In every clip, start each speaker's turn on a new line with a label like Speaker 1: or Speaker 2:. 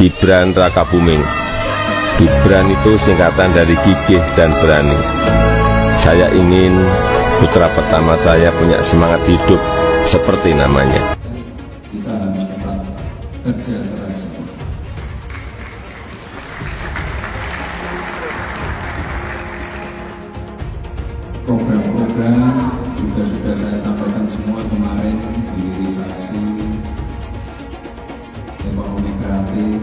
Speaker 1: Gibran Rakabuming. Gibran itu singkatan dari gigih dan berani. Saya ingin putra pertama saya punya semangat hidup seperti namanya.
Speaker 2: Kita harus tetap kerja keras. Program-program juga sudah saya sampaikan semua kemarin, hilirisasi, ekonomi kreatif,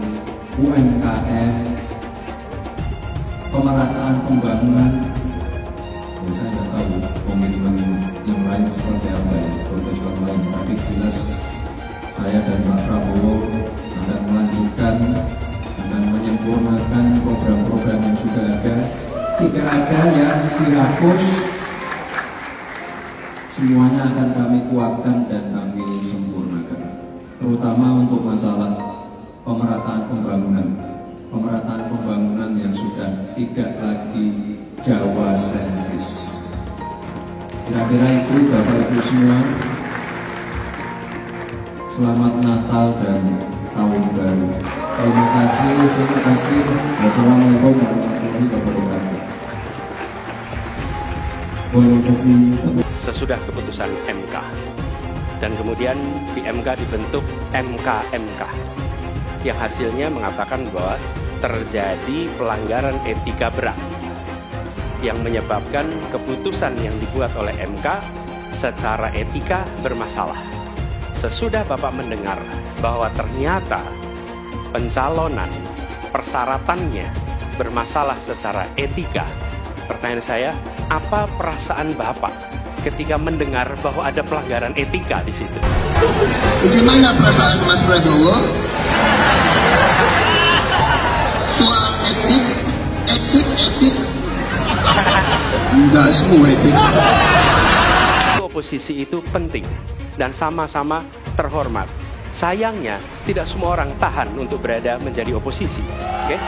Speaker 2: UMKM, pemerataan pembangunan. Ya, saya nggak tahu komitmen yang lain seperti apa ya, kontestan lain. Tapi jelas saya dan Pak Prabowo akan melanjutkan, akan menyempurnakan program-program yang sudah ada. Tidak ada yang dihapus, semuanya akan kami kuatkan dan kami sempurnakan. Terutama untuk masalah pemerataan pembangunan yang sudah tidak lagi Jawa sentris. Kira-kira itu Bapak Ibu semua. Selamat Natal dan Tahun Baru. Terima kasih. Wassalamualaikum warahmatullahi wabarakatuh.
Speaker 3: Sesudah keputusan MK dan kemudian di MK dibentuk MK yang hasilnya mengatakan bahwa terjadi pelanggaran etika berat yang menyebabkan keputusan yang dibuat oleh MK secara etika bermasalah. Sesudah Bapak mendengar bahwa ternyata pencalonan persyaratannya bermasalah secara etika, pertanyaan saya, apa perasaan Bapak ketika mendengar bahwa ada pelanggaran etika di situ?
Speaker 4: Bagaimana perasaan Mas Prabowo? Soal etik. Enggak semua etik.
Speaker 3: Oposisi itu penting dan sama-sama terhormat. Sayangnya tidak semua orang tahan untuk berada menjadi oposisi. Oke?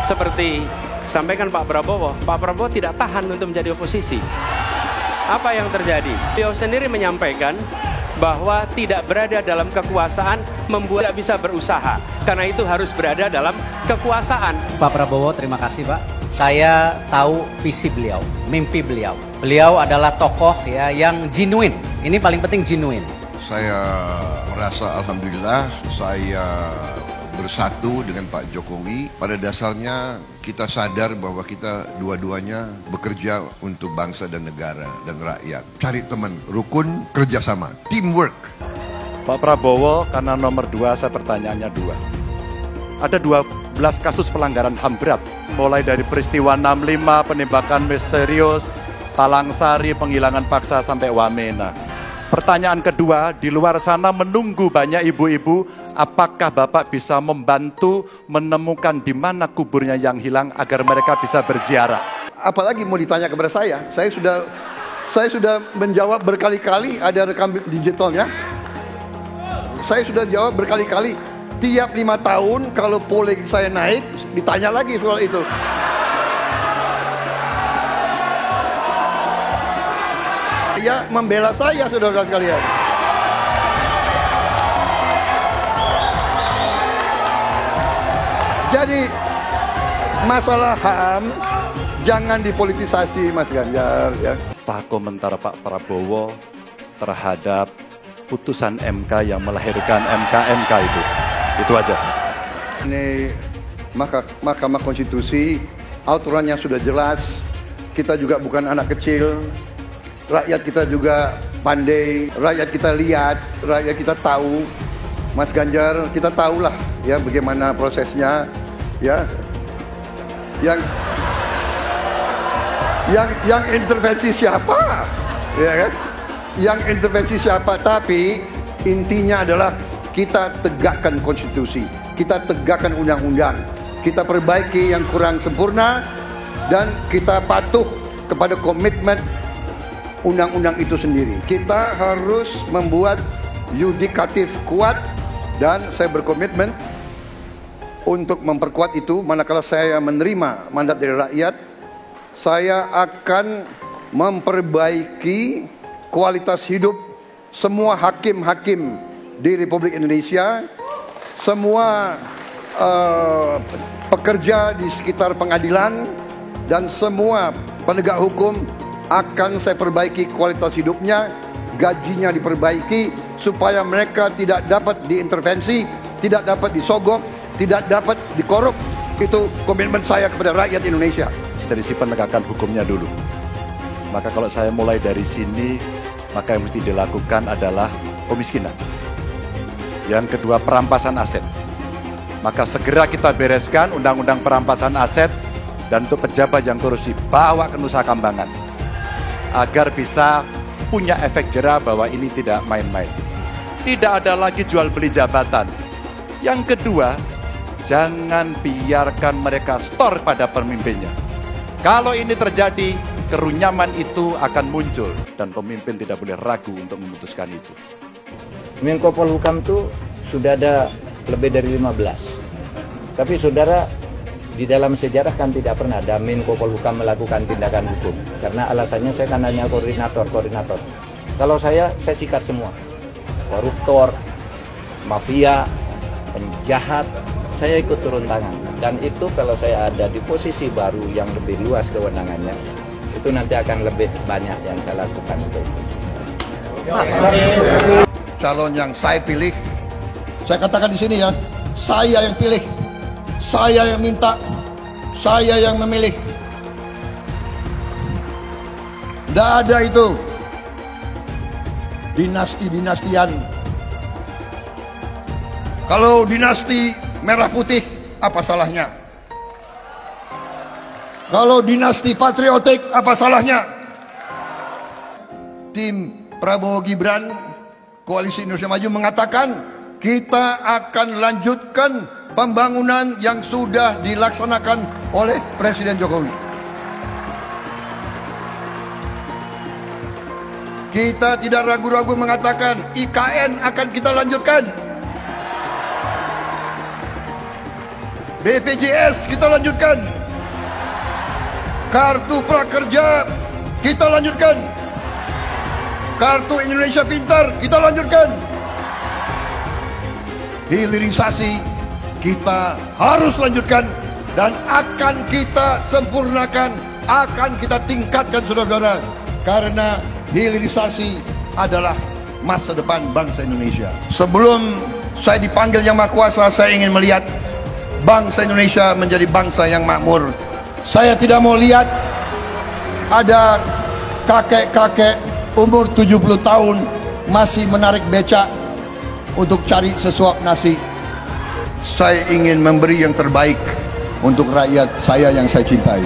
Speaker 3: Seperti sampaikan Pak Prabowo tidak tahan untuk menjadi oposisi. Apa yang terjadi? Beliau sendiri menyampaikan bahwa tidak berada dalam kekuasaan membuat tidak bisa berusaha. Karena itu harus berada dalam kekuasaan.
Speaker 5: Pak Prabowo, terima kasih Pak. Saya tahu visi beliau, mimpi beliau. Beliau adalah tokoh ya yang genuine. Ini paling penting genuine.
Speaker 6: Saya merasa alhamdulillah saya bersatu dengan Pak Jokowi. Pada dasarnya kita sadar bahwa kita dua-duanya bekerja untuk bangsa dan negara dan rakyat. Cari teman, rukun, kerjasama, teamwork.
Speaker 7: Pak Prabowo, karena nomor 2 saya pertanyaannya 2. Ada 12 kasus pelanggaran HAM berat, mulai dari peristiwa 65, penembakan misterius, Talang Sari, penghilangan paksa sampai Wamena. Pertanyaan kedua, di luar sana menunggu banyak ibu-ibu, apakah Bapak bisa membantu menemukan di mana kuburnya yang hilang agar mereka bisa berziarah?
Speaker 6: Apalagi mau ditanya kepada saya sudah menjawab berkali-kali, ada rekam digitalnya. Saya sudah jawab berkali-kali, tiap 5 tahun kalau polling saya naik, ditanya lagi soal itu. Ya, membela saya, saudara sekalian. Jadi masalah HAM jangan dipolitisasi, Mas Ganjar ya.
Speaker 7: Apa komentar Pak Prabowo terhadap putusan MK yang melahirkan MK itu? Itu aja.
Speaker 6: Ini Mahkamah Konstitusi, aturannya sudah jelas. Kita juga bukan anak kecil. Rakyat kita juga pandai, rakyat kita lihat, rakyat kita tahu. Mas Ganjar, kita tahulah ya bagaimana prosesnya ya. Yang intervensi siapa? Ya kan? Yang intervensi siapa? Tapi intinya adalah kita tegakkan konstitusi, kita tegakkan undang-undang, kita perbaiki yang kurang sempurna dan kita patuh kepada komitmen undang-undang itu sendiri. Kita harus membuat yudikatif kuat dan saya berkomitmen untuk memperkuat itu. Manakala saya menerima mandat dari rakyat, saya akan memperbaiki kualitas hidup semua hakim-hakim di Republik Indonesia, semua pekerja di sekitar pengadilan dan semua penegak hukum akan saya perbaiki kualitas hidupnya, gajinya diperbaiki supaya mereka tidak dapat diintervensi, tidak dapat disogok, tidak dapat dikorup. Itu komitmen saya kepada rakyat Indonesia.
Speaker 7: Dari si penegakan hukumnya dulu. Maka kalau saya mulai dari sini, maka yang mesti dilakukan adalah pemiskinan. Yang kedua, perampasan aset. Maka segera kita bereskan undang-undang perampasan aset, dan untuk pejabat yang korupsi bawa ke Nusa Kambangan agar bisa punya efek jera bahwa ini tidak main-main. Tidak ada lagi jual beli jabatan. Yang kedua, jangan biarkan mereka store pada pemimpinnya. Kalau ini terjadi, kerunyaman itu akan muncul dan pemimpin tidak boleh ragu untuk memutuskan itu.
Speaker 8: Menko Polhukam itu sudah ada lebih dari 15. Tapi saudara, di dalam sejarah kan tidak pernah ada Menko Polhukam melakukan tindakan hukum. Karena alasannya saya kan hanya koordinator. Kalau saya sikat semua. Koruptor, mafia, penjahat, saya ikut turun tangan. Dan itu kalau saya ada di posisi baru yang lebih luas kewenangannya, itu nanti akan lebih banyak yang saya lakukan untuk itu.
Speaker 6: Calon yang saya pilih, saya katakan di sini ya, saya yang pilih, saya yang minta, saya yang memilih. Tidak ada itu dinasti-dinastian. Kalau dinasti merah putih, apa salahnya? Kalau dinasti patriotik, apa salahnya? Tim Prabowo Gibran, Koalisi Indonesia Maju mengatakan kita akan lanjutkan pembangunan yang sudah dilaksanakan oleh Presiden Jokowi. Kita tidak ragu-ragu mengatakan IKN akan kita lanjutkan. BPJS kita lanjutkan. Kartu Prakerja kita lanjutkan. Kartu Indonesia Pintar kita lanjutkan. Hilirisasi kita harus lanjutkan dan akan kita sempurnakan, akan kita tingkatkan, saudara-saudara, karena hilirisasi adalah masa depan bangsa Indonesia. Sebelum saya dipanggil Yang Maha Kuasa, saya ingin melihat bangsa Indonesia menjadi bangsa yang makmur. Saya tidak mau lihat ada kakek-kakek umur 70 tahun masih menarik becak untuk cari sesuap nasi. Saya ingin memberi yang terbaik untuk rakyat saya yang saya cintai.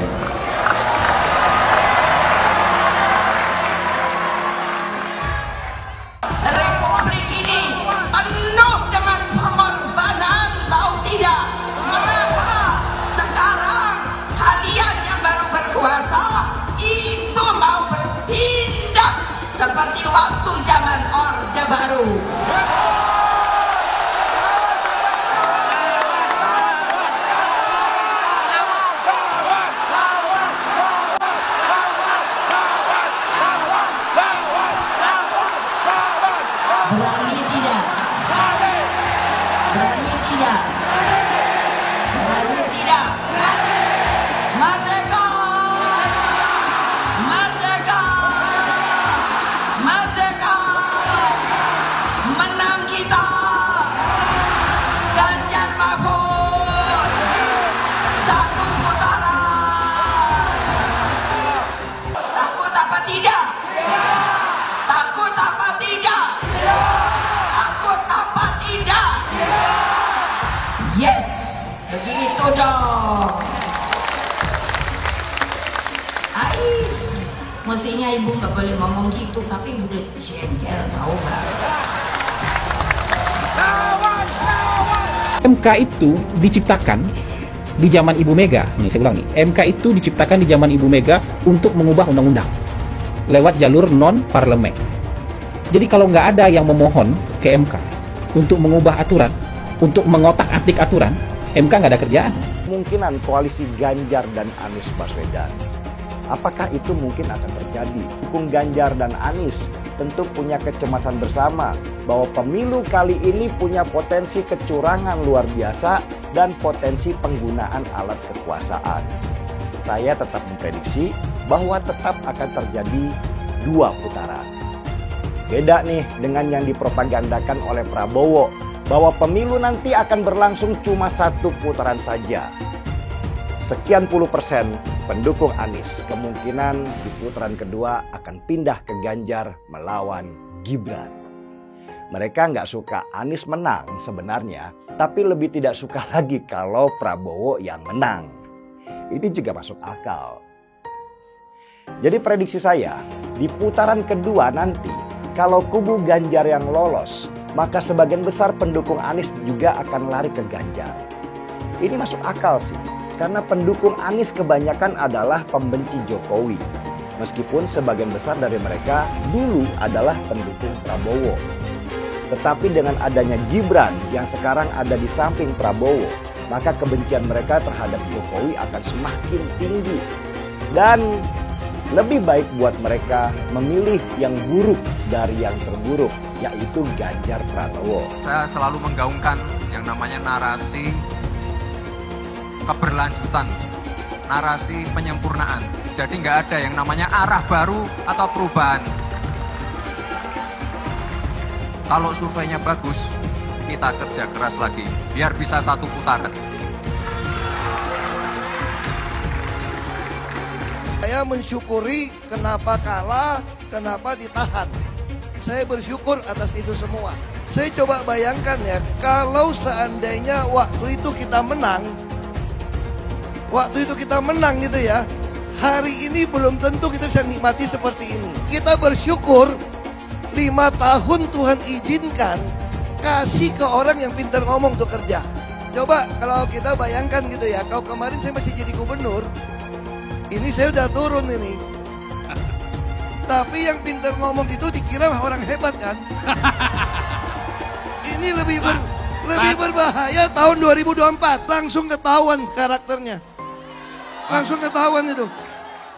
Speaker 9: Republik ini penuh dengan pengorbanan, tahu tidak? Mengapa sekarang kalian yang baru berkuasa itu mau bertindak seperti waktu zaman Orde Baru? Berani tidak? Berani tidak? Berani tidak? Merdeka! Merdeka! Merdeka! Menang kita! Ganjar Mahfud! Satu putaran! Takut apa tidak? Takut apa tidak? Takut apa tidak? Yes, begitu dong. Mestinya ibu nggak boleh ngomong gitu, tapi udah jengkel, tahu nggak?
Speaker 10: MK itu diciptakan di zaman Ibu Mega. Nih saya ulang nih, MK itu diciptakan di zaman Ibu Mega untuk mengubah undang-undang lewat jalur non-parlemen. Jadi kalau nggak ada yang memohon ke MK untuk mengubah aturan, untuk mengotak-atik aturan, MK nggak ada kerjaan.
Speaker 11: Kemungkinan koalisi Ganjar dan Anies Baswedan, apakah itu mungkin akan terjadi? Dukung Ganjar dan Anies tentu punya kecemasan bersama bahwa pemilu kali ini punya potensi kecurangan luar biasa dan potensi penggunaan alat kekuasaan. Saya tetap memprediksi bahwa tetap akan terjadi 2 putaran. Beda nih dengan yang dipropagandakan oleh Prabowo, bahwa pemilu nanti akan berlangsung cuma 1 putaran saja. Sekian puluh persen pendukung Anies kemungkinan di putaran kedua akan pindah ke Ganjar melawan Gibran. Mereka nggak suka Anies menang sebenarnya, tapi lebih tidak suka lagi kalau Prabowo yang menang. Ini juga masuk akal. Jadi prediksi saya, di putaran kedua nanti, kalau kubu Ganjar yang lolos, maka sebagian besar pendukung Anies juga akan lari ke Ganjar. Ini masuk akal sih, karena pendukung Anies kebanyakan adalah pembenci Jokowi. Meskipun sebagian besar dari mereka dulu adalah pendukung Prabowo. Tetapi dengan adanya Gibran yang sekarang ada di samping Prabowo, maka kebencian mereka terhadap Jokowi akan semakin tinggi. Dan lebih baik buat mereka memilih yang buruk dari yang terburuk, yaitu Ganjar Pranowo.
Speaker 12: Saya selalu menggaungkan yang namanya narasi keberlanjutan, narasi penyempurnaan. Jadi nggak ada yang namanya arah baru atau perubahan. Kalau surveinya bagus, kita kerja keras lagi, biar bisa 1 putaran.
Speaker 13: Saya mensyukuri kenapa kalah, kenapa ditahan. Saya bersyukur atas itu semua. Saya coba bayangkan ya, kalau seandainya waktu itu kita menang gitu ya, hari ini belum tentu kita bisa nikmati seperti ini. Kita bersyukur 5 tahun Tuhan izinkan kasih ke orang yang pintar ngomong untuk kerja. Coba kalau kita bayangkan gitu ya, kalau kemarin saya masih jadi gubernur, ini saya udah turun ini. Tapi yang pintar ngomong itu dikira orang hebat kan? Ini lebih berbahaya tahun 2024. Langsung ketahuan karakternya. Langsung ketahuan itu.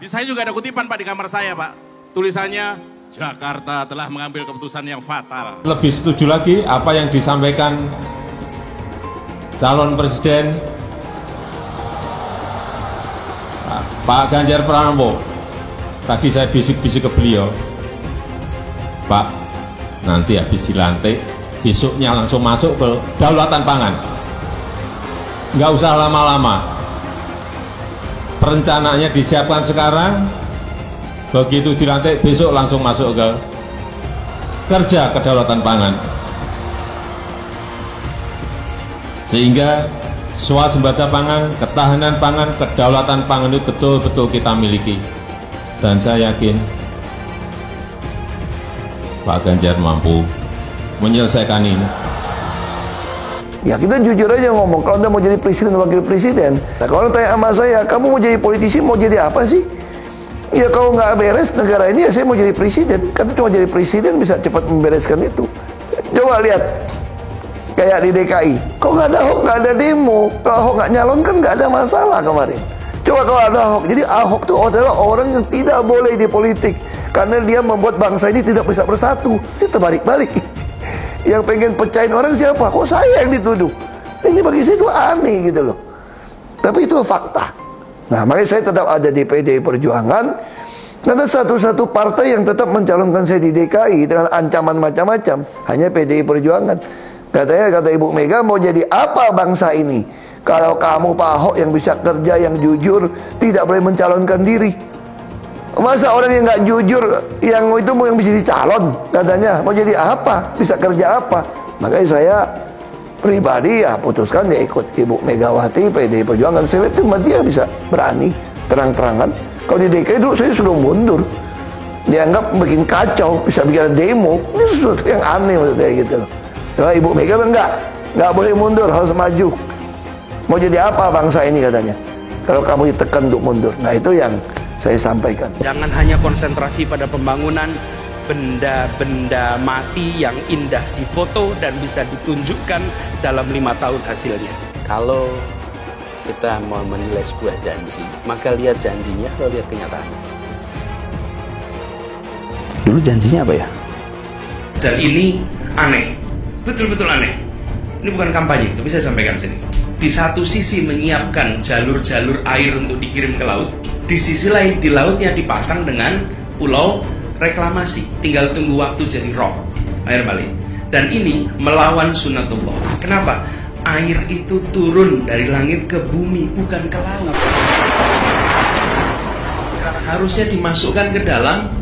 Speaker 14: Di saya juga ada kutipan Pak di kamar saya Pak. Tulisannya, Jakarta telah mengambil keputusan yang fatal.
Speaker 15: Lebih setuju lagi apa yang disampaikan calon presiden Pak Ganjar Pranowo. Tadi saya bisik-bisik ke beliau, Pak, nanti habis dilantik, besoknya langsung masuk ke kedaulatan pangan. Nggak usah lama-lama. Perencanaannya disiapkan sekarang, begitu dilantik besok langsung masuk ke kerja kedaulatan pangan. Sehingga swasembada pangan, ketahanan pangan, kedaulatan pangan itu betul-betul kita miliki. Dan saya yakin Pak Ganjar mampu menyelesaikan ini.
Speaker 16: Ya kita jujur aja ngomong, kalau Anda mau jadi presiden, wakil presiden. Nah, kalau tanya sama saya, kamu mau jadi politisi, mau jadi apa sih? Ya kalau nggak beres negara ini, ya saya mau jadi presiden. Karena cuma jadi presiden bisa cepat membereskan itu. Coba lihat, kayak di DKI, kok nggak ada Ahok, nggak ada demo. Kalau Ahok nggak nyalon kan nggak ada masalah kemarin. Coba kalau ada Ahok, jadi Ahok itu adalah orang yang tidak boleh di politik. Karena dia membuat bangsa ini tidak bisa bersatu. Itu terbalik-balik. Yang pengen pecahin orang siapa? Kok saya yang dituduh? Ini bagi saya itu aneh gitu loh. Tapi itu fakta. Nah makanya saya tetap ada di PDI Perjuangan. Karena satu-satu partai yang tetap mencalonkan saya di DKI dengan ancaman macam-macam hanya PDI Perjuangan. Kata Ibu Mega, mau jadi apa bangsa ini? Kalau kamu Pak Ahok yang bisa kerja, yang jujur, tidak boleh mencalonkan diri. Masa orang yang nggak jujur, yang itu mau yang bisa dicalon, katanya mau jadi apa, bisa kerja apa? Makanya saya pribadi ya putuskan ya ikut Ibu Megawati, PDI Perjuangan. Saya itu dia bisa berani terang-terangan. Kalau di DKI dulu saya sudah mundur, dianggap bikin kacau, bisa bikin demo. Ini sesuatu yang aneh menurut saya gitu loh. Nah, Ibu Mega nggak boleh mundur, harus maju. Mau jadi apa bangsa ini katanya? Kalau kamu ditekan untuk mundur, nah itu yang saya sampaikan.
Speaker 3: Jangan hanya konsentrasi pada pembangunan benda-benda mati yang indah difoto dan bisa ditunjukkan dalam 5 tahun hasilnya.
Speaker 17: Kalau kita mau menilai sebuah janji, maka lihat janjinya atau lihat kenyataannya. Dulu janjinya apa ya?
Speaker 18: Dan ini aneh, betul-betul aneh. Ini bukan kampanye, tapi saya sampaikan sini. Di satu sisi menyiapkan jalur-jalur air untuk dikirim ke laut, di sisi lain di lautnya dipasang dengan pulau reklamasi, tinggal tunggu waktu jadi rob, air balik. Dan ini melawan sunatullah. Kenapa? Air itu turun dari langit ke bumi, bukan ke laut. Harusnya dimasukkan ke dalam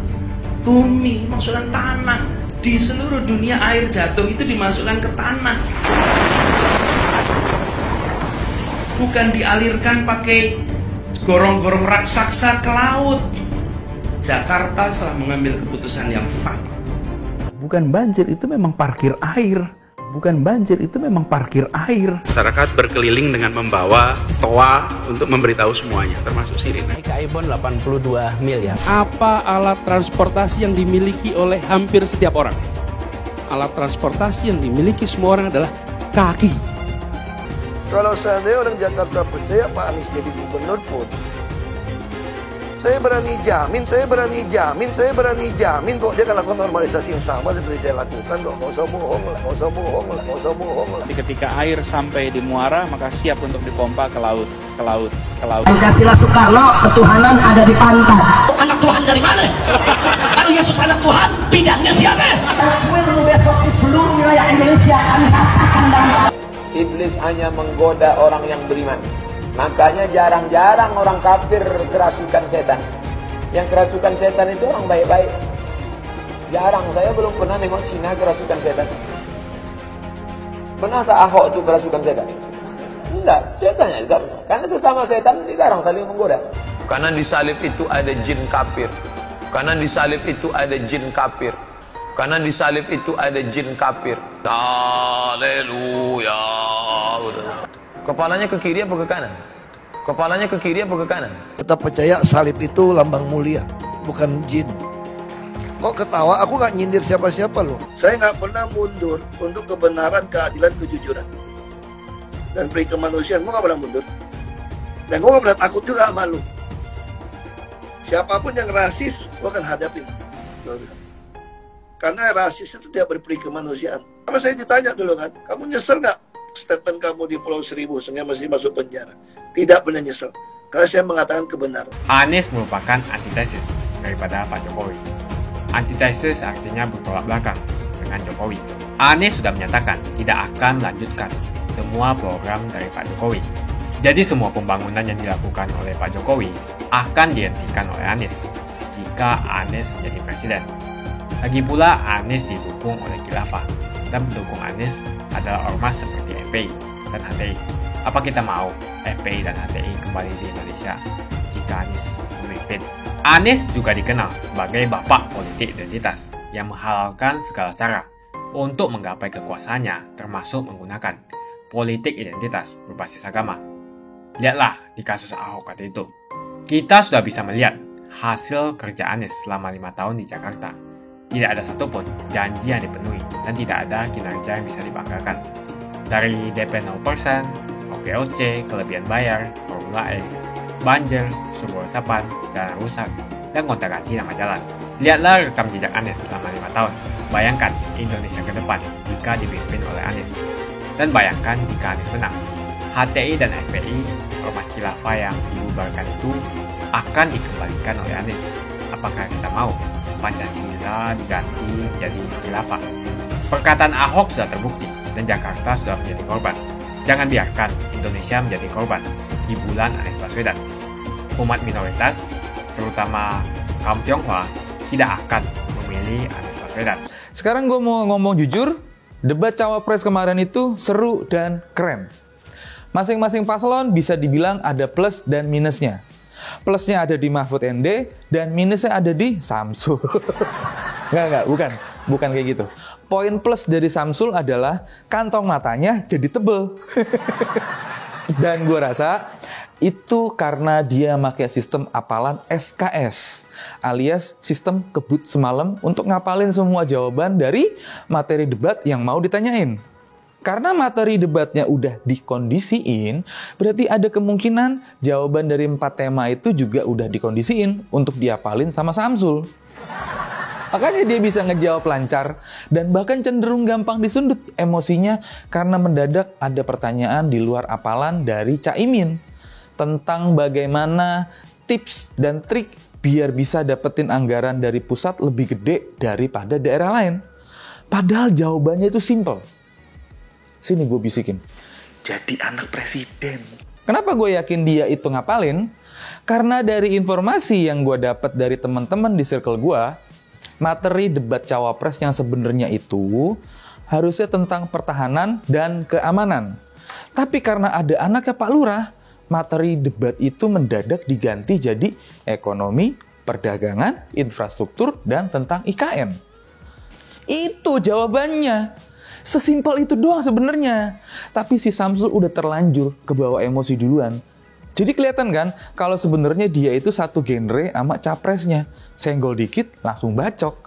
Speaker 18: bumi, masukkan tanah. Di seluruh dunia air jatuh itu dimasukkan ke tanah, bukan dialirkan pakai gorong-gorong raksasa ke laut. Jakarta telah mengambil keputusan yang fatal.
Speaker 19: Bukan banjir, itu memang parkir air. Bukan banjir, itu memang parkir air.
Speaker 3: Masyarakat berkeliling dengan membawa toa untuk memberitahu semuanya, termasuk sirine.
Speaker 17: Ibon 82 miliar.
Speaker 3: Apa alat transportasi yang dimiliki oleh hampir setiap orang? Alat transportasi yang dimiliki semua orang adalah kaki.
Speaker 16: Kalau seandainya orang Jakarta percaya Pak Anies jadi gubernur pun, saya berani jamin kok dia akan lakukan normalisasi yang sama seperti saya lakukan kok. Gak usah bohong lah.
Speaker 20: Tapi ketika air sampai di muara, maka siap untuk dipompa ke laut.
Speaker 21: Pancasila Soekarno, ketuhanan ada di pantai.
Speaker 22: Anak Tuhan dari mana? Kalau Yesus anak Tuhan, bidangnya siapa?
Speaker 21: Besok di seluruh wilayah Indonesia kami katakan dan
Speaker 23: Iblis hanya menggoda orang yang beriman. Makanya jarang-jarang orang kafir kerasukan setan. Yang kerasukan setan itu orang baik-baik. Jarang, saya belum pernah nengok Cina kerasukan setan. Pernah tak Ahok itu kerasukan setan? Enggak, setannya juga. Karena sesama setan dilarang saling menggoda. Karena di salib itu ada jin kafir. Karena di salib itu ada jin kafir. Karena di salib itu ada jin kafir. Haleluya. Kepalanya ke kiri apa ke kanan? Kepalanya ke kiri apa ke kanan?
Speaker 13: Kita percaya salib itu lambang mulia, bukan jin. Kok ketawa? Aku nggak nyindir siapa-siapa loh.
Speaker 16: Saya nggak pernah mundur untuk kebenaran, keadilan, kejujuran, dan peri kemanusiaan. Gue nggak pernah mundur, dan gue nggak pernah takut juga sama lu. Siapapun yang rasis, gue akan hadapin. Karena rasis itu tidak berperi kemanusiaan. Sama saya ditanya dulu kan, kamu nyesel nggak statement kamu di Pulau Seribu sehingga masih masuk penjara? Tidak pernah nyesel, karena saya mengatakan kebenaran.
Speaker 24: Anies merupakan antitesis daripada Pak Jokowi. Antitesis artinya bertolak belakang dengan Jokowi. Anies sudah menyatakan tidak akan melanjutkan semua program dari Pak Jokowi. Jadi semua pembangunan yang dilakukan oleh Pak Jokowi akan dihentikan oleh Anies jika Anies menjadi presiden. Lagi pula Anies didukung oleh khilafah, dan pendukung Anies adalah ormas seperti FPI dan HTI. Apa kita mau FPI dan HTI kembali di Indonesia jika Anies memimpin? Anies juga dikenal sebagai bapak politik identitas yang menghalalkan segala cara untuk menggapai kekuasaannya, termasuk menggunakan politik identitas berbasis agama. Lihatlah di kasus Ahok waktu itu. Kita sudah bisa melihat hasil kerja Anies selama 5 tahun di Jakarta. Tidak ada satupun janji yang dipenuhi dan tidak ada kinerja yang bisa dibanggakan. Dari DP 0%, OKOC, kelebihan bayar, Formula E, banjir, sumber resapan, jalan rusak, dan gonta-ganti nama jalan. Lihatlah rekam jejak Anies selama 5 tahun. Bayangkan Indonesia ke depan jika dipimpin oleh Anies. Dan bayangkan jika Anies menang. HTI dan FPI, ormas khilafah yang dibubarkan itu akan dikembalikan oleh Anies. Apakah kita mau Pancasila diganti jadi khilafah? Perkataan Ahok sudah terbukti dan Jakarta sudah menjadi korban. Jangan biarkan Indonesia menjadi korban kibulan Anies Baswedan. Umat minoritas, terutama kaum Tionghoa, tidak akan memilih Anies Baswedan.
Speaker 25: Sekarang gue mau ngomong jujur, debat cawapres kemarin itu seru dan keren. Masing-masing paslon bisa dibilang ada plus dan minusnya. Plusnya ada di Mahfud MD dan minusnya ada di Samsul. Bukan kayak gitu. Poin plus dari Samsul adalah kantong matanya jadi tebel. Dan gue rasa itu karena dia pakai sistem apalan SKS alias sistem kebut semalam untuk ngapalin semua jawaban dari materi debat yang mau ditanyain. Karena materi debatnya udah dikondisiin, berarti ada kemungkinan jawaban dari 4 tema itu juga udah dikondisiin untuk diapalin sama Samsul. Makanya dia bisa ngejawab lancar dan bahkan cenderung gampang disundut emosinya karena mendadak ada pertanyaan di luar apalan dari Caimin tentang bagaimana tips dan trik biar bisa dapetin anggaran dari pusat lebih gede daripada daerah lain. Padahal jawabannya itu simple. Sini gue bisikin. Jadi anak presiden. Kenapa gue yakin dia itu ngapalin? Karena dari informasi yang gue dapat dari teman-teman di circle gue, materi debat cawapres yang sebenarnya itu harusnya tentang pertahanan dan keamanan. Tapi karena ada anaknya Pak Lurah, materi debat itu mendadak diganti jadi ekonomi, perdagangan, infrastruktur, dan tentang IKN. Itu jawabannya. Sesimpel itu doang sebenarnya. Tapi si Samsul udah terlanjur kebawa emosi duluan. Jadi kelihatan kan kalau sebenarnya dia itu satu genre sama capresnya. Senggol dikit langsung bacok.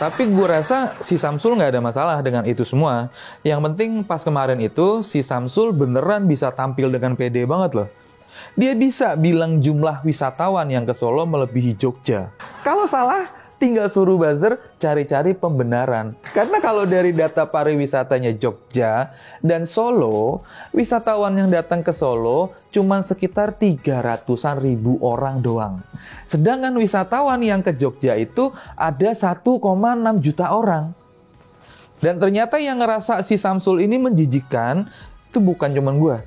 Speaker 25: Tapi gue rasa si Samsul nggak ada masalah dengan itu semua. Yang penting pas kemarin itu si Samsul beneran bisa tampil dengan pede banget loh. Dia bisa bilang jumlah wisatawan yang ke Solo melebihi Jogja. Kalau salah, tinggal suruh buzzer cari-cari pembenaran. Karena kalau dari data pariwisatanya Jogja dan Solo, wisatawan yang datang ke Solo cuma sekitar 300-an ribu orang doang. Sedangkan wisatawan yang ke Jogja itu ada 1,6 juta orang. Dan ternyata yang ngerasa si Samsul ini menjijikkan itu bukan cuma gue.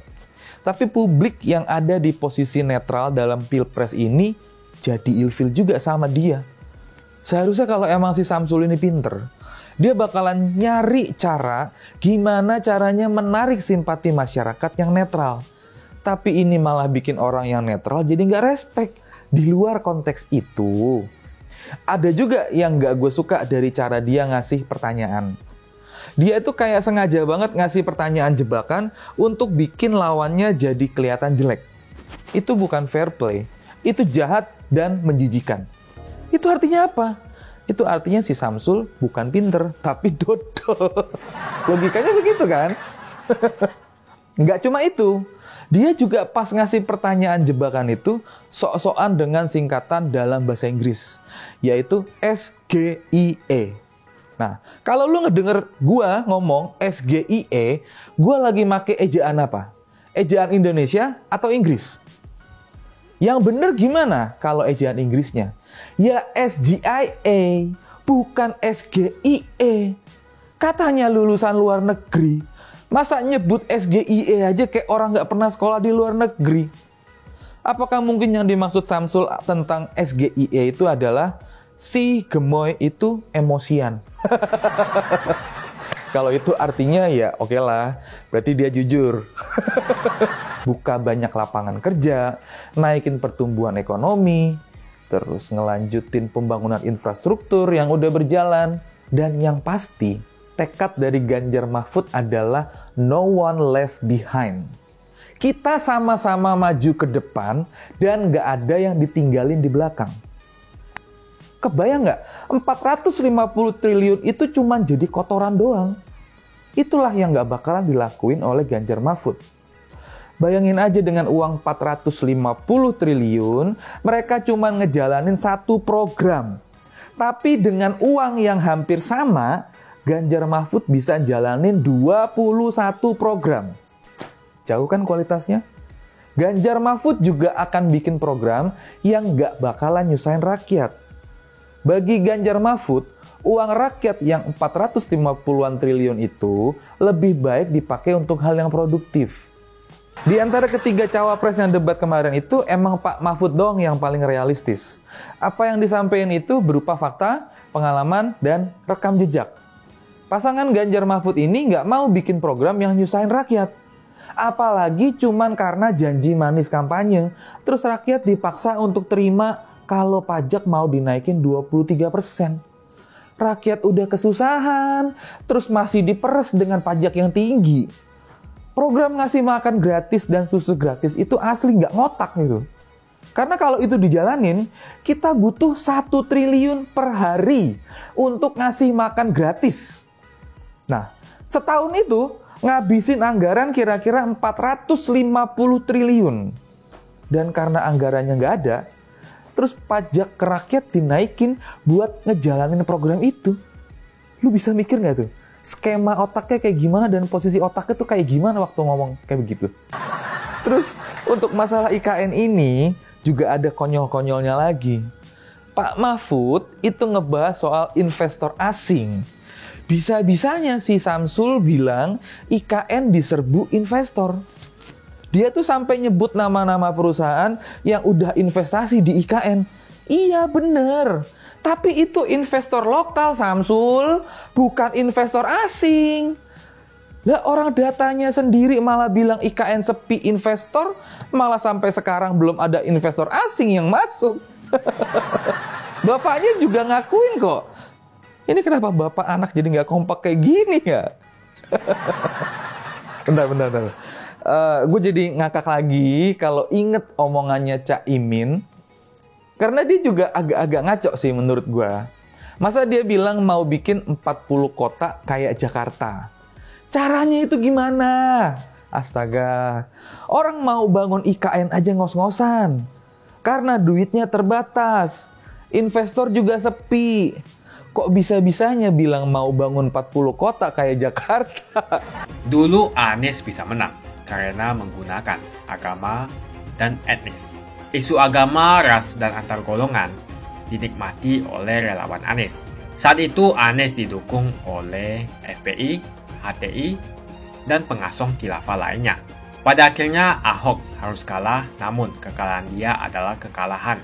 Speaker 25: Tapi publik yang ada di posisi netral dalam pilpres ini jadi ilfil juga sama dia. Seharusnya kalau emang si Samsul ini pinter, dia bakalan nyari cara gimana caranya menarik simpati masyarakat yang netral. Tapi ini malah bikin orang yang netral jadi nggak respect. Di luar konteks itu, ada juga yang nggak gue suka dari cara dia ngasih pertanyaan. Dia itu kayak sengaja banget ngasih pertanyaan jebakan untuk bikin lawannya jadi kelihatan jelek. Itu bukan fair play, itu jahat dan menjijikan. Itu artinya apa? Itu artinya si Samsul bukan pinter, tapi dodol. Logikanya begitu kan? Nggak cuma itu. Dia juga pas ngasih pertanyaan jebakan itu, sok-sokan dengan singkatan dalam bahasa Inggris, yaitu SGIE. Nah, kalau lu ngedenger gua ngomong SGIE, gua lagi make ejaan apa? Ejaan Indonesia atau Inggris? Yang bener gimana kalau ejaan Inggrisnya? Ya SGIE, bukan SGIE. Katanya lulusan luar negeri. Masa nyebut SGIE aja kayak orang nggak pernah sekolah di luar negeri? Apakah mungkin yang dimaksud Samsul tentang SGIE itu adalah si gemoy itu emosian? Kalau itu artinya ya oke lah, berarti dia jujur. Buka banyak lapangan kerja, naikin pertumbuhan ekonomi, terus ngelanjutin pembangunan infrastruktur yang udah berjalan, dan yang pasti tekad dari Ganjar Mahfud adalah no one left behind. Kita sama-sama maju ke depan dan nggak ada yang ditinggalin di belakang. Kebayang nggak? 450 triliun itu cuma jadi kotoran doang. Itulah yang nggak bakalan dilakuin oleh Ganjar Mahfud. Bayangin aja dengan uang 450 triliun, mereka cuma ngejalanin satu program. Tapi dengan uang yang hampir sama, Ganjar Mahfud bisa jalanin 21 program. Jauh kan kualitasnya? Ganjar Mahfud juga akan bikin program yang nggak bakalan nyusahin rakyat. Bagi Ganjar Mahfud, uang rakyat yang 450-an triliun itu lebih baik dipakai untuk hal yang produktif. Di antara ketiga cawapres yang debat kemarin itu emang Pak Mahfud doang yang paling realistis. Apa yang disampaikan itu berupa fakta, pengalaman, dan rekam jejak. Pasangan Ganjar Mahfud ini nggak mau bikin program yang nyusahin rakyat. Apalagi cuman karena janji manis kampanye, terus rakyat dipaksa untuk terima kalau pajak mau dinaikin 23%. Rakyat udah kesusahan, terus masih diperes dengan pajak yang tinggi. Program ngasih makan gratis dan susu gratis itu asli nggak ngotak gitu. Karena kalau itu dijalanin, kita butuh 1 triliun per hari untuk ngasih makan gratis. Nah, setahun itu ngabisin anggaran kira-kira 450 triliun. Dan karena anggarannya nggak ada, terus pajak ke rakyat dinaikin buat ngejalanin program itu. Lu bisa mikir nggak tuh? Skema otaknya kayak gimana dan posisi otaknya tuh kayak gimana waktu ngomong kayak begitu. Terus untuk masalah IKN ini juga ada konyol-konyolnya lagi. Pak Mahfud itu ngebahas soal investor asing. Bisa-bisanya si Samsul bilang IKN diserbu investor. Dia tuh sampai nyebut nama-nama perusahaan yang udah investasi di IKN. Iya bener. Tapi itu investor lokal Samsul, bukan investor asing. Lah orang datanya sendiri malah bilang IKN sepi investor, malah sampai sekarang belum ada investor asing yang masuk. Bapaknya juga ngakuin kok. Ini kenapa bapak anak jadi nggak kompak kayak gini ya? Bentar. Gue jadi ngakak lagi kalau inget omongannya Cak Imin. Karena dia juga agak-agak ngaco sih menurut gue. Masa dia bilang mau bikin 40 kota kayak Jakarta. Caranya itu gimana? Astaga. Orang mau bangun IKN aja ngos-ngosan. Karena duitnya terbatas. Investor juga sepi. Kok bisa-bisanya bilang mau bangun 40 kota kayak Jakarta?
Speaker 24: Dulu Anies bisa menang karena menggunakan agama dan etnis. Isu agama, ras, dan antar golongan dinikmati oleh relawan Anies. Saat itu Anies didukung oleh FPI, HTI, dan pengasong khilafah lainnya. Pada akhirnya Ahok harus kalah, namun kekalahan dia adalah kekalahan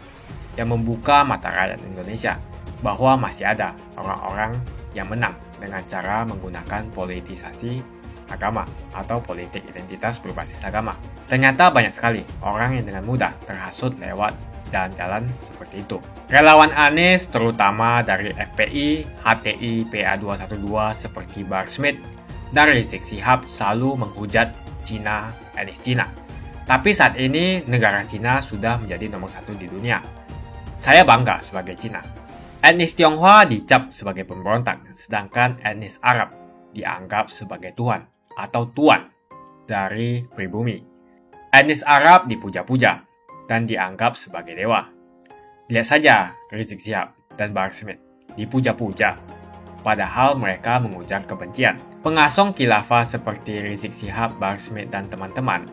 Speaker 24: yang membuka mata rakyat Indonesia bahwa masih ada orang-orang yang menang dengan cara menggunakan politisasi agama atau politik identitas berbasis agama. Ternyata banyak sekali orang yang dengan mudah terhasut lewat jalan-jalan seperti itu. Relawan Anies terutama dari FPI, HTI, PA212 seperti Bahar Smith dan Rizik Syihab selalu menghujat Cina, etnis Cina. Tapi saat ini negara Cina sudah menjadi nomor 1 di dunia. Saya bangga sebagai Cina. Etnis Tionghoa dicap sebagai pemberontak, sedangkan etnis Arab dianggap sebagai Tuhan atau tuan dari pribumi. Etnis Arab dipuja-puja dan dianggap sebagai dewa. Lihat saja Rizik Syihab dan Bahar Smith dipuja-puja, padahal mereka mengujar kebencian. Pengasong khilafah seperti Rizik Syihab, Bahar Smith, dan teman-teman,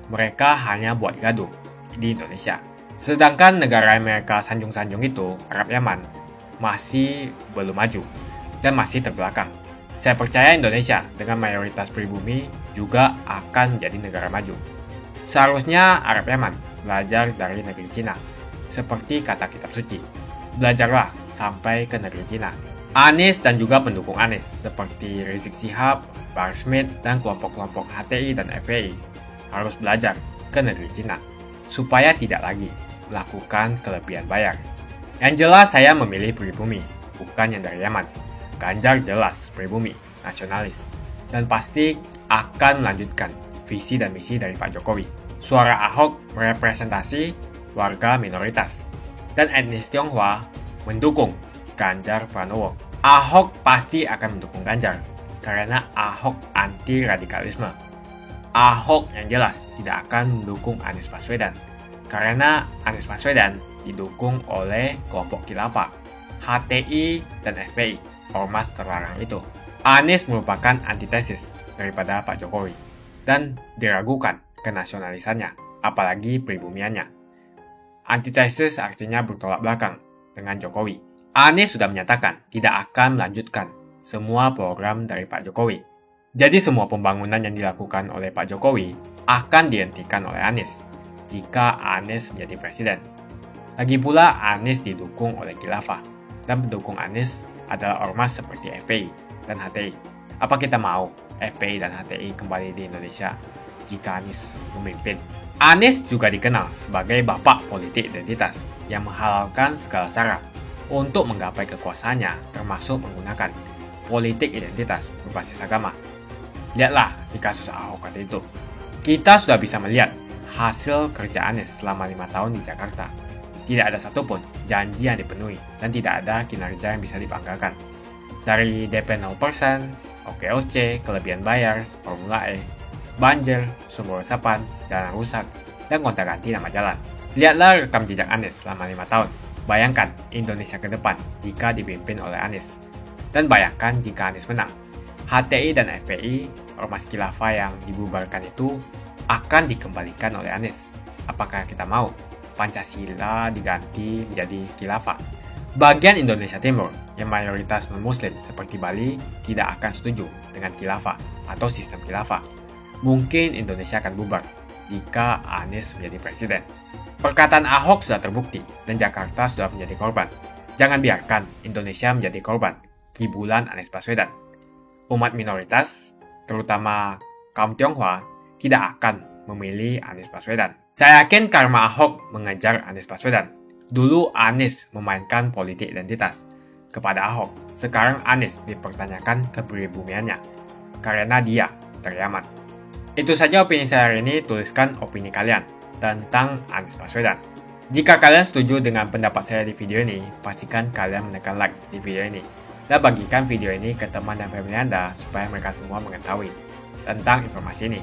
Speaker 24: mereka hanya buat gaduh di Indonesia. Sedangkan negara yang mereka sanjung-sanjung itu, Arab Yaman, masih belum maju dan masih terbelakang. Saya percaya Indonesia dengan mayoritas pribumi juga akan jadi negara maju. Seharusnya Arab Yaman belajar dari negeri Cina. Seperti kata kitab suci, belajarlah sampai ke negeri Cina. Anies dan juga pendukung Anies seperti Rizik Syihab, Bahar Smith, dan kelompok-kelompok HTI dan FPI harus belajar ke negeri Cina supaya tidak lagi melakukan kelebihan bayar. Yang jelas saya memilih pribumi, bukan yang dari Yaman. Ganjar jelas pribumi, nasionalis, dan pasti akan melanjutkan visi dan misi dari Pak Jokowi. Suara Ahok merepresentasi warga minoritas, dan etnis Tionghoa mendukung Ganjar Pranowo. Ahok pasti akan mendukung Ganjar, karena Ahok anti radikalisme. Ahok yang jelas tidak akan mendukung Anies Baswedan, karena Anies Baswedan didukung oleh kelompok khilafah, HTI, dan FPI. Ormas terlarang itu. Anies merupakan antitesis daripada Pak Jokowi dan diragukan kenasionalisannya, apalagi pribumiannya. Antitesis artinya bertolak belakang dengan Jokowi. Anies sudah menyatakan tidak akan melanjutkan semua program dari Pak Jokowi. Jadi semua pembangunan yang dilakukan oleh Pak Jokowi akan dihentikan oleh Anies jika Anies menjadi presiden. Lagi pula Anies didukung oleh khilafah dan pendukung Anies adalah ormas seperti FPI dan HTI. Apa kita mau FPI dan HTI kembali di Indonesia jika Anies memimpin? Anies juga dikenal sebagai bapak politik identitas yang menghalalkan segala cara untuk menggapai kekuasaannya, termasuk menggunakan politik identitas berbasis agama. Lihatlah di kasus Ahok kali itu. Kita sudah bisa melihat hasil kerja Anies selama 5 tahun di Jakarta. Tidak ada satupun janji yang dipenuhi dan tidak ada kinerja yang bisa dibanggakan. Dari DP 0%, OKOC, kelebihan bayar, Formula E, banjir, sumber resapan, jalan rusak, dan gonta-ganti nama jalan. Lihatlah rekam jejak Anies selama 5 tahun. Bayangkan Indonesia ke depan jika dipimpin oleh Anies. Dan bayangkan jika Anies menang. HTI dan FPI, Ormas Khilafah yang dibubarkan itu akan dikembalikan oleh Anies. Apakah kita mau Pancasila diganti menjadi Khilafah? Bagian Indonesia Timur yang mayoritas non-muslim seperti Bali tidak akan setuju dengan Khilafah atau sistem Khilafah. Mungkin Indonesia akan bubar jika Anies menjadi presiden. Perkataan Ahok sudah terbukti dan Jakarta sudah menjadi korban. Jangan biarkan Indonesia menjadi korban kibulan Anies Baswedan. Umat minoritas, terutama kaum Tionghoa, tidak akan memilih Anies Baswedan. Saya yakin karma Ahok mengejar Anies Baswedan. Dulu Anies memainkan politik identitas kepada Ahok. Sekarang Anies dipertanyakan kepribumiannya karena dia teriaman. Itu saja opini saya hari ini. Tuliskan opini kalian tentang Anies Baswedan. Jika kalian setuju dengan pendapat saya di video ini, pastikan kalian menekan like di video ini. Dan bagikan video ini ke teman dan family Anda supaya mereka semua mengetahui tentang informasi ini.